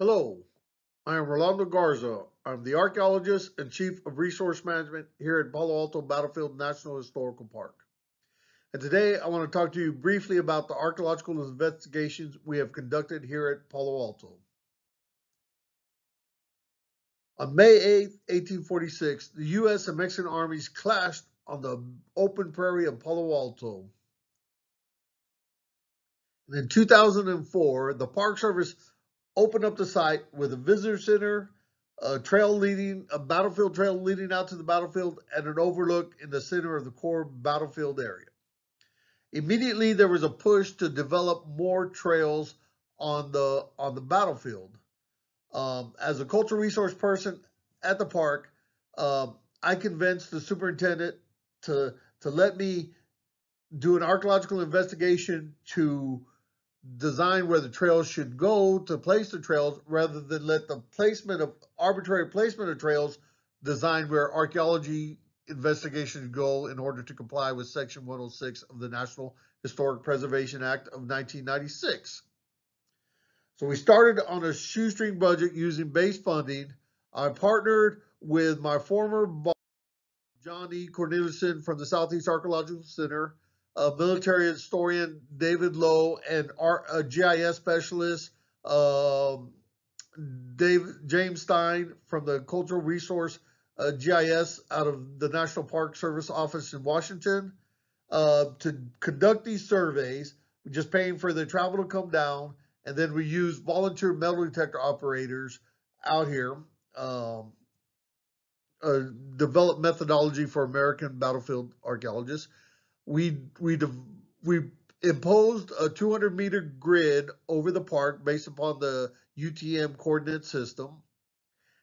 Hello, I am Rolando Garza. I'm the archaeologist and chief of resource management here at Palo Alto Battlefield National Historical Park. And today I want to talk to you briefly about the archaeological investigations we have conducted here at Palo Alto. On May 8, 1846, the U.S. and Mexican armies clashed on the open prairie of Palo Alto. And in 2004, the Park Service opened up the site with a visitor center, a battlefield trail leading out to the battlefield, and an overlook in the center of the core battlefield area. Immediately, there was a push to develop more trails on the battlefield. As a cultural resource person at the park, I convinced the superintendent to let me do an archaeological investigation to design where the trails should go to place the trails rather than let the arbitrary placement of trails design where archaeology investigations go in order to comply with Section 106 of the National Historic Preservation Act of 1996. So we started on a shoestring budget using base funding. I partnered with my former boss, John E. Corneliuson from the Southeast Archaeological Center, military historian David Lowe, and a GIS specialist James Stein from the Cultural Resource GIS out of the National Park Service office in Washington to conduct these surveys. We're just paying for the travel to come down, and then we use volunteer metal detector operators out here. Um, Develop methodology for American battlefield archaeologists. We imposed a 200-meter grid over the park based upon the UTM coordinate system,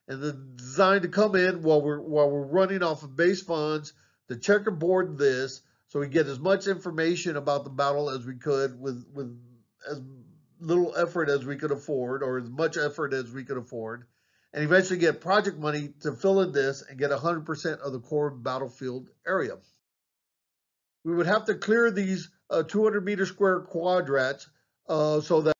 and the design to come in while we're running off of base funds to checkerboard this, so we get as much information about the battle as we could with as little effort as we could afford, or as much effort as we could afford, and eventually get project money to fill in this and get 100% of the core battlefield area. We would have to clear these 200-meter square quadrats so that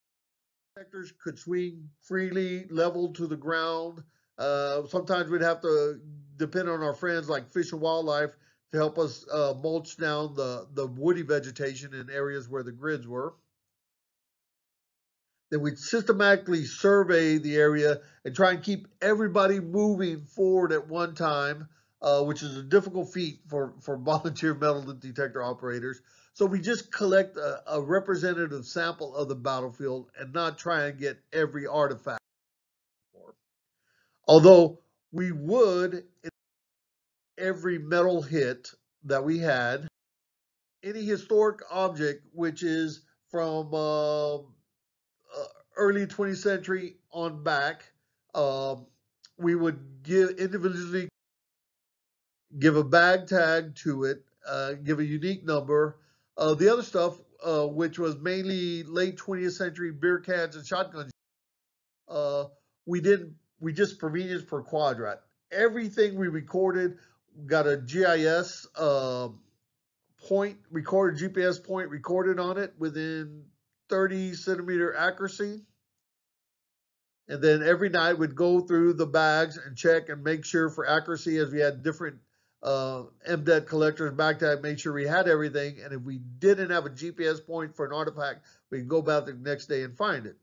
sectors could swing freely, level to the ground. Sometimes we'd have to depend on our friends like Fish and Wildlife to help us mulch down the woody vegetation in areas where the grids were. Then we'd systematically survey the area and try and keep everybody moving forward at one time, which is a difficult feat for volunteer metal detector operators. So we just collect a representative sample of the battlefield and not try and get every artifact. Although we would, in every metal hit that we had, any historic object which is from early 20th century on back, we would individually give a bag tag to it, give a unique number. The other stuff, which was mainly late 20th century beer cans and shotguns, uh, we just convenience per quadrat. Everything we recorded got a GIS GPS point recorded on it within 30 centimeter accuracy. And then every night we'd go through the bags and check and make sure for accuracy, as we had different MDET collectors back to make sure we had everything. And if we didn't have a GPS point for an artifact, we could go back the next day and find it.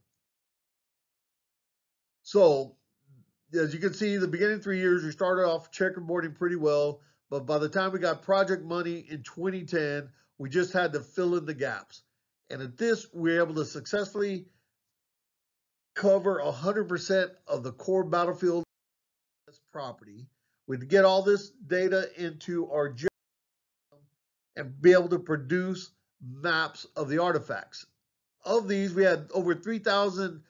So as you can see, the beginning 3 years, we started off checkerboarding pretty well. But by the time we got project money in 2010, we just had to fill in the gaps. And at this, we were able to successfully cover 100% of the core battlefield property. We'd get all this data into our GIS and be able to produce maps of the artifacts. Of these, we had over 3,000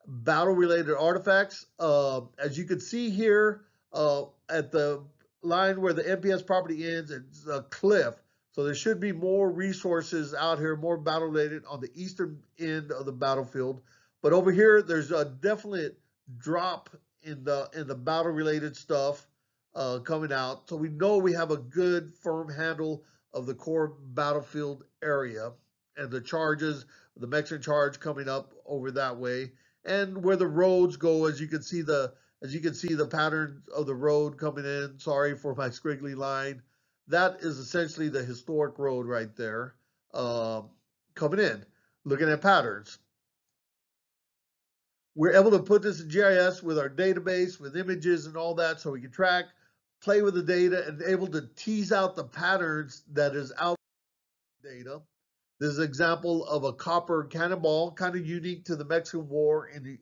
battle-related artifacts. As you can see here, at the line where the NPS property ends, it's a cliff. So there should be more resources out here, more battle-related on the eastern end of the battlefield. But over here, there's a definite drop in the battle-related stuff coming out. So we know we have a good, firm handle of the core battlefield area and the charges, the Mexican charge coming up over that way. and where the roads go, as you can see the pattern of the road coming in. Sorry for my squiggly line. That is essentially the historic road right there, coming in, looking at patterns. We're able to put this in GIS with our database, with images and all that, so we can track, play with the data, and able to tease out the patterns that is out in the data. This is an example of a copper cannonball, kind of unique to the Mexican War in the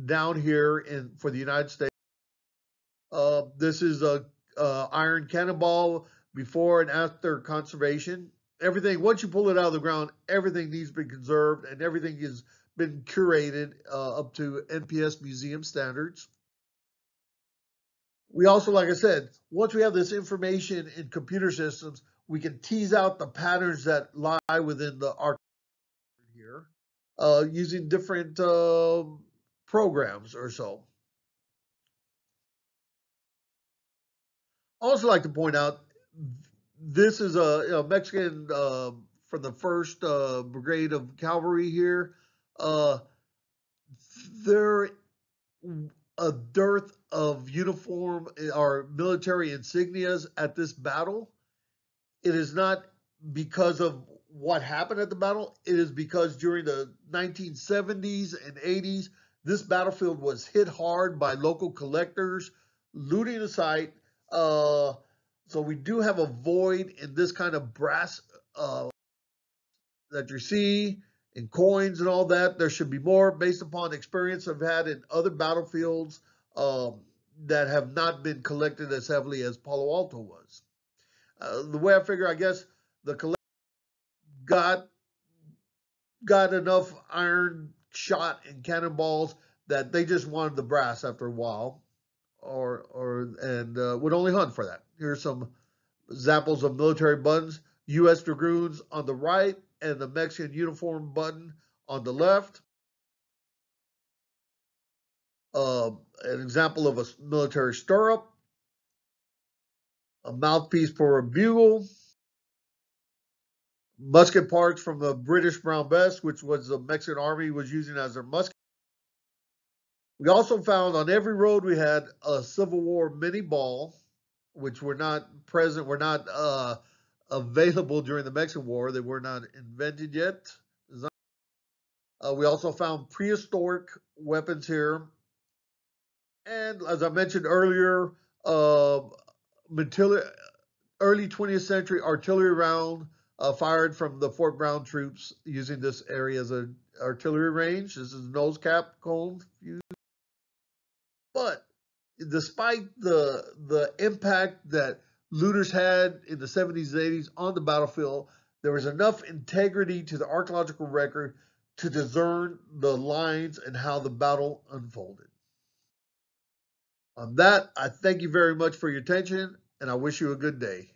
down here for the United States. This is a iron cannonball before and after conservation. Everything, once you pull it out of the ground, everything needs to be conserved, and everything has been curated up to NPS museum standards. We also, like I said, once we have this information in computer systems, we can tease out the patterns that lie within the archive here using different programs or so. Also like to point out, this is a Mexican from the 1st Brigade of Cavalry here. There a dearth of uniform or military insignias at this battle. It is not because of what happened at the battle. It is because during the 1970s and 80s, this battlefield was hit hard by local collectors looting the site. So we do have a void in this kind of brass that you see in coins and all that. There should be more based upon experience I've had in other battlefields that have not been collected as heavily as Palo Alto was. The way I figure, I guess the collector got enough iron shot and cannonballs that they just wanted the brass after a while, and would only hunt for that. Here's some examples of military buttons: U.S. Dragoons on the right and the Mexican uniform button on the left. An example of a military stirrup, a mouthpiece for a bugle, musket parts from the British Brown Bess, which was the Mexican Army was using as their musket. We also found on every road we had a Civil War mini ball, which were not available during the Mexican War. They were not invented yet. We also found prehistoric weapons here. And as I mentioned earlier, early 20th century artillery round fired from the Fort Brown troops using this area as an artillery range. This is nose cap cone. But despite the impact that looters had in the 70s and 80s on the battlefield, there was enough integrity to the archaeological record to discern the lines and how the battle unfolded. On that, I thank you very much for your attention, and I wish you a good day.